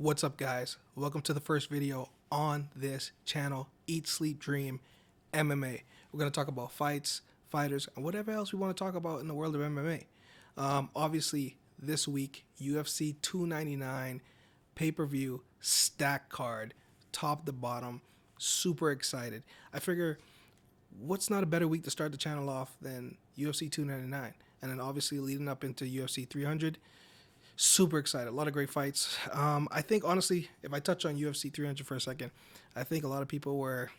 What's up, guys? Welcome to the first video on this channel, Eat, Sleep, Dream MMA. We're going to talk about fights, fighters, and whatever else we want to talk about in the world of MMA. Obviously, this week, UFC 299 pay-per-view stack card, top to bottom. Super excited. I figure, what's not a better week to start the channel off than UFC 299? And then obviously leading up into UFC 300. Super excited. A lot of great fights. I think, honestly, if I touch on UFC 300 for a second, I think a lot of people were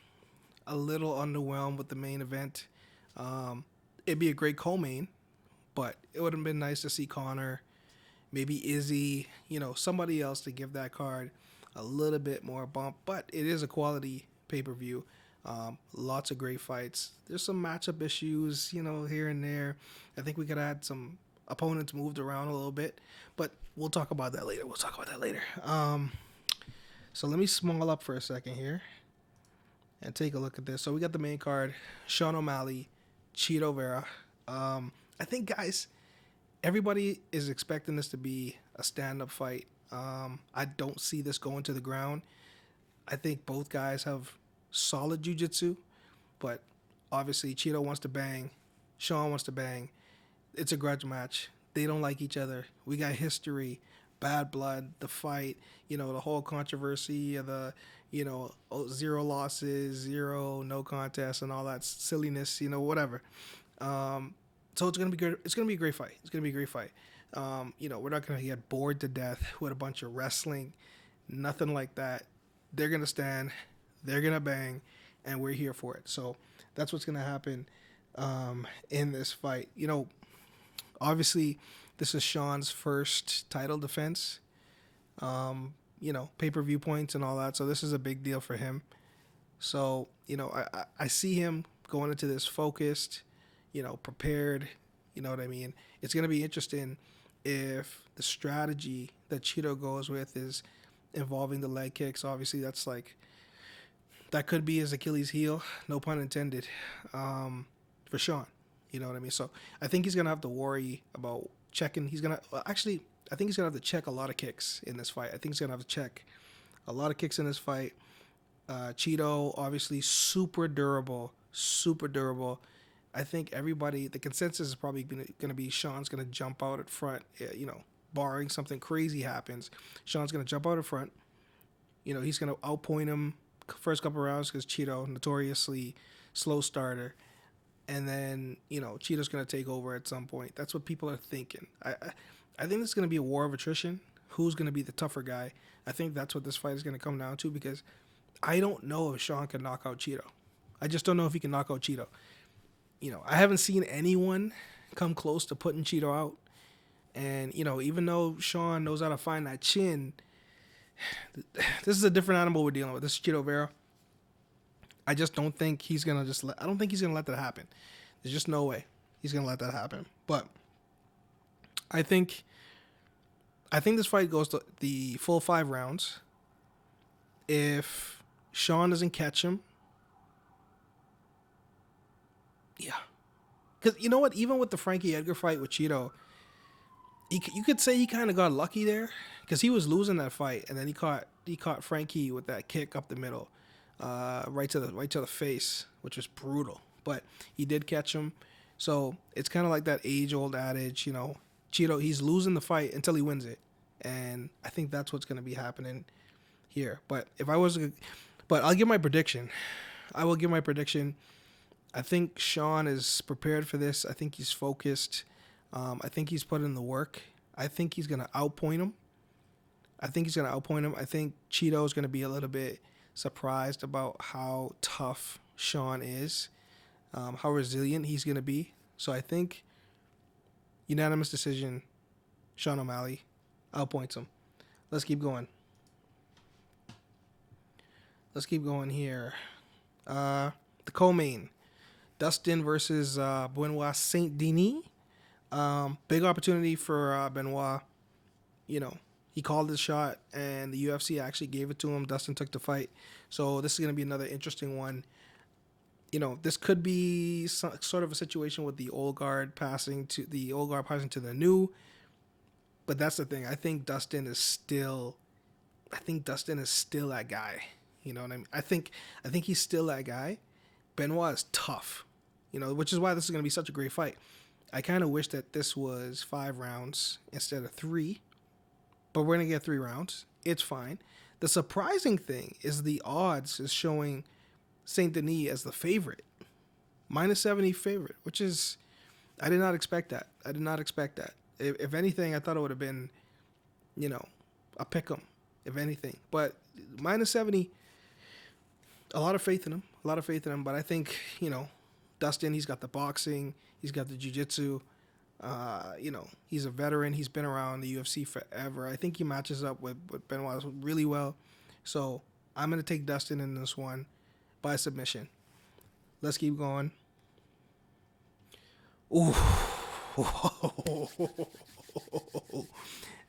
a little underwhelmed with the main event. It'd be a great co-main, but it would have been nice to see Connor, maybe Izzy, somebody else to give that card a little bit more bump. But it is a quality pay-per-view. Lots of great fights. There's some matchup issues, here and there. I think we could add some opponents moved around a little bit, but we'll talk about that later. So let me small up for a second here and take a look at this. So we got the main card: Sean O'Malley, Chito Vera. I think, guys, everybody is expecting this to be a stand-up fight. I don't see this going to the ground. I think both guys have solid jiu-jitsu, but obviously Chito wants to bang, Sean wants to bang. It's a grudge match. They don't like each other. We got history, bad blood, the fight, the whole controversy of the, 0 losses, 0 no contest, and all that silliness, whatever. So it's gonna be good. It's gonna be a great fight. We're not gonna get bored to death with a bunch of wrestling, nothing like that. They're gonna stand, they're gonna bang, and we're here for it. So that's what's gonna happen in this fight. Obviously, this is Sean's first title defense, pay-per-view points and all that. So this is a big deal for him. So, I see him going into this focused, prepared, you know what I mean? It's going to be interesting if the strategy that Chito goes with is involving the leg kicks. Obviously, that could be his Achilles heel, no pun intended, for Sean. You know what I mean? So I think he's going to have to worry about checking. I think he's going to have to check a lot of kicks in this fight. I think he's going to have to check a lot of kicks in this fight. Cheeto, obviously, super durable. I think the consensus is probably going to be Sean's going to jump out at front, barring something crazy happens. Sean's going to jump out at front. He's going to outpoint him first couple rounds because Cheeto, notoriously slow starter. And then, Cheeto's going to take over at some point. That's what people are thinking. I think this is going to be a war of attrition. Who's going to be the tougher guy? I think that's what this fight is going to come down to, because I don't know if Sean can knock out Cheeto. I just don't know if he can knock out Cheeto. I haven't seen anyone come close to putting Cheeto out. And, even though Sean knows how to find that chin, this is a different animal we're dealing with. This is Chito Vera. I just don't think he's going to I don't think he's going to let that happen. There's just no way he's going to let that happen. But I think this fight goes to the full 5 rounds. If Sean doesn't catch him, yeah. Because you know what? Even with the Frankie Edgar fight with Cheeto, you could say he kind of got lucky there, because he was losing that fight, and then he caught Frankie with that kick up the middle. Right to the face, which was brutal. But he did catch him. So it's kind of like that age-old adage, Cheeto, he's losing the fight until he wins it. And I think that's what's going to be happening here. But I'll give my prediction. I will give my prediction. I think Sean is prepared for this. I think he's focused. I think he's put in the work. I think he's going to outpoint him. I think Cheeto is going to be a little bit surprised about how tough Sean is, how resilient he's going to be. So I think unanimous decision, Sean O'Malley outpoints him. Let's keep going here. The co-main, Dustin versus Benoit Saint-Denis. Big opportunity for Benoit. He called his shot, and the UFC actually gave it to him. Dustin took the fight. So this is going to be another interesting one. This could be sort of a situation with the old guard passing to the new. But that's the thing. I think Dustin is still I think Dustin is still that guy. You know what I mean? I think he's still that guy. Benoit is tough, which is why this is going to be such a great fight. I kind of wish that this was 5 rounds instead of 3, but we're going to get 3 rounds. It's fine. The surprising thing is the odds is showing Saint Denis as the favorite, -70 favorite, which is, I did not expect that. I did not expect that. If anything, I thought it would have been, a pick 'em, if anything. But -70, a lot of faith in him. A lot of faith in him. But I think, Dustin, he's got the boxing, he's got the jiu-jitsu. He's a veteran. He's been around the UFC forever. I think he matches up with Benoit really well. So I'm going to take Dustin in this one by submission. Let's keep going. Ooh.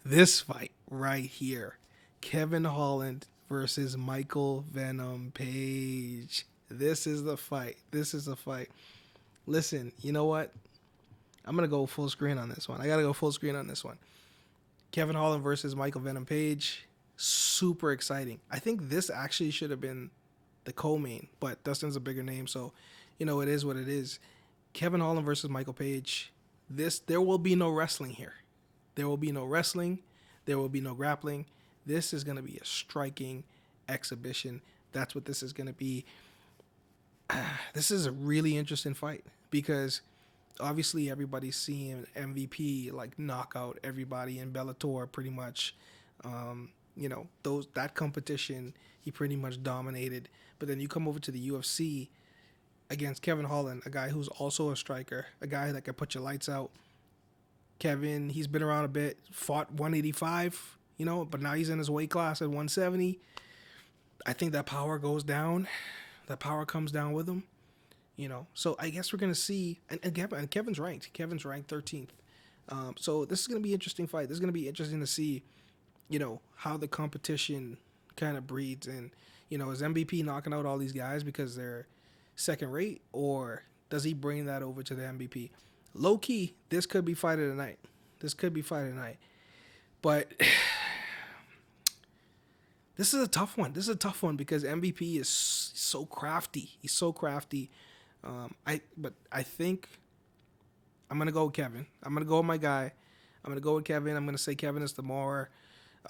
This fight right here. Kevin Holland versus Michael Venom Page. This is the fight. This is the fight. Listen, you know what? I'm going to go full screen on this one. I got to go full screen on this one. Kevin Holland versus Michael Venom Page. Super exciting. I think this actually should have been the co-main, but Dustin's a bigger name, so, it is what it is. Kevin Holland versus Michael Page. There will be no wrestling here. There will be no wrestling. There will be no grappling. This is going to be a striking exhibition. That's what this is going to be. This is a really interesting fight because obviously everybody's seeing MVP like knock out everybody in Bellator pretty much. That competition he pretty much dominated. But then you come over to the UFC against Kevin Holland, a guy who's also a striker, a guy that can put your lights out. Kevin, he's been around a bit, fought 185, but now he's in his weight class at 170. I think that power goes down. That power comes down with him. So I guess we're going to see, and Kevin's ranked. Kevin's ranked 13th. So this is going to be an interesting fight. This is going to be interesting to see, how the competition kind of breeds. And, is MVP knocking out all these guys because they're second rate, or does he bring that over to the MVP? Low key, this could be fight of the night. This could be fight of the night. But this is a tough one. This is a tough one because MVP is so crafty. He's so crafty. But I think I'm going to go with Kevin. I'm going to go with my guy. I'm going to go with Kevin. I'm going to say Kevin is the more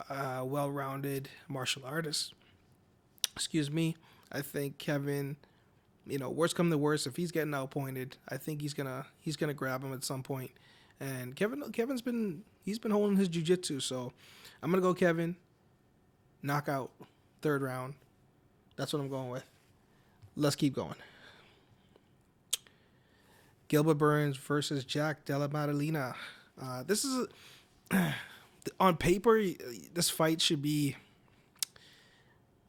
well-rounded martial artist. Excuse me. I think Kevin, worst come to worst, if he's getting outpointed, I think he's gonna grab him at some point. And Kevin's been holding his jiu-jitsu, so I'm gonna go Kevin. Knockout, 3rd round. That's what I'm going with. Let's keep going. Gilbert Burns versus Jack Della Maddalena. This is on paper. This fight should be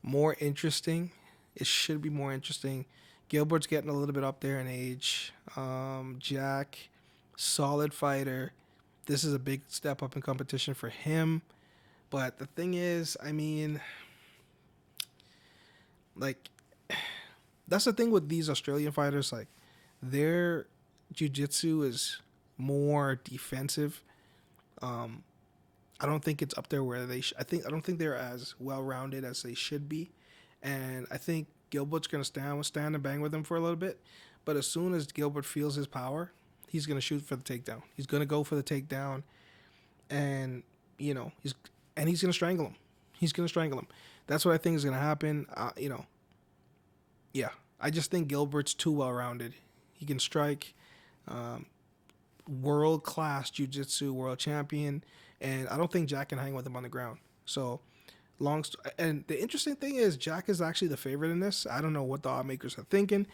more interesting. It should be more interesting. Gilbert's getting a little bit up there in age. Jack, solid fighter. This is a big step up in competition for him. But the thing is, that's the thing with these Australian fighters. Like, their jiu-jitsu is more defensive. I don't think it's up there where they. I don't think they're as well-rounded as they should be, and I think Gilbert's gonna stand and bang with him for a little bit. But as soon as Gilbert feels his power, he's gonna shoot for the takedown. He's gonna go for the takedown, and he's gonna strangle him. He's gonna strangle him. That's what I think is gonna happen. Yeah, I just think Gilbert's too well-rounded. He can strike. World-class jiu-jitsu, world champion, and I don't think Jack can hang with him on the ground. So, and the interesting thing is Jack is actually the favorite in this. I don't know what the odd makers are thinking.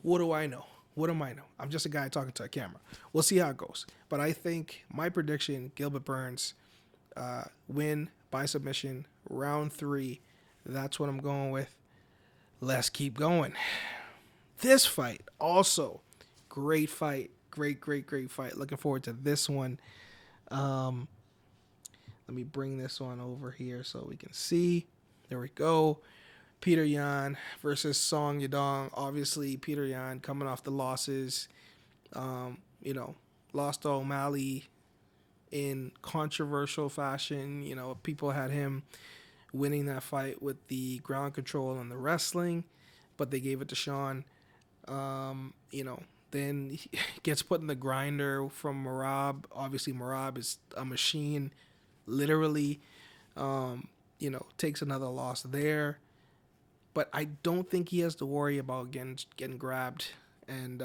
What do I know? What do I know? I'm just a guy talking to a camera. We'll see how it goes. But I think my prediction, Gilbert Burns, win by submission, round 3. That's what I'm going with. Let's keep going. This fight, also, great fight. Great fight. Looking forward to this one. Let me bring this one over here so we can see. There we go. Peter Yan versus Song Yadong. Obviously, Peter Yan coming off the losses. Lost to O'Malley in controversial fashion. People had him winning that fight with the ground control and the wrestling, but they gave it to Sean. You know, then he gets put in the grinder from Marab. Obviously, Marab is a machine, literally. You know, takes another loss there. But I don't think he has to worry about getting grabbed and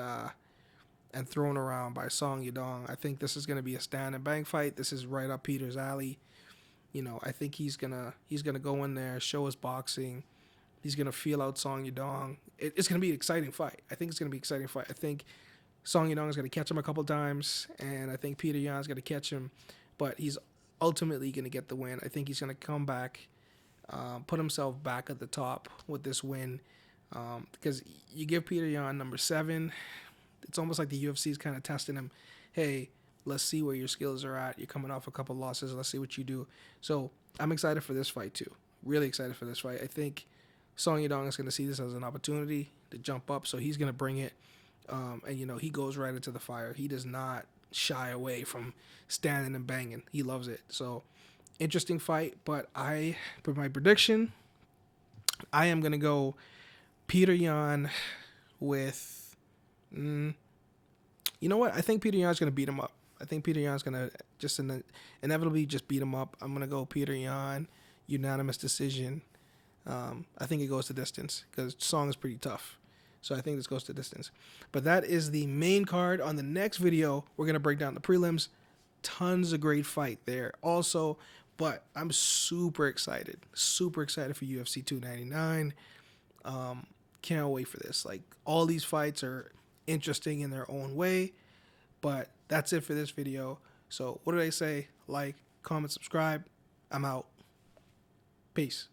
thrown around by Song Yadong. I think this is going to be a stand and bang fight. This is right up Peter's alley. You know, I think he's gonna go in there, show his boxing. He's gonna feel out Song Yadong. It's gonna be an exciting fight. I think it's gonna be an exciting fight. I think Song Yadong is gonna catch him a couple times, and I think Peter Yan's gonna catch him, but he's ultimately gonna get the win. I think he's gonna come back, put himself back at the top with this win, because you give Peter Yan number 7. It's almost like the UFC is kind of testing him. Hey, let's see where your skills are at. You're coming off a couple losses. Let's see what you do. So I'm excited for this fight too. Really excited for this fight. I think Song Yadong is going to see this as an opportunity to jump up. So he's going to bring it. And, you know, he goes right into the fire. He does not shy away from standing and banging. He loves it. So interesting fight. But for my prediction, I am going to go Peter Yan with... you know what? I think Peter Yan's going to beat him up. I think Peter Yan's going to just inevitably just beat him up. I'm going to go Peter Yan, unanimous decision. I think it goes to distance because Song is pretty tough. So I think this goes to distance. But that is the main card. On the next video, we're going to break down the prelims. Tons of great fight there also. But I'm super excited. Super excited for UFC 299. Can't wait for this. Like, all these fights are interesting in their own way. But that's it for this video. So what did I say? Like, comment, subscribe. I'm out. Peace.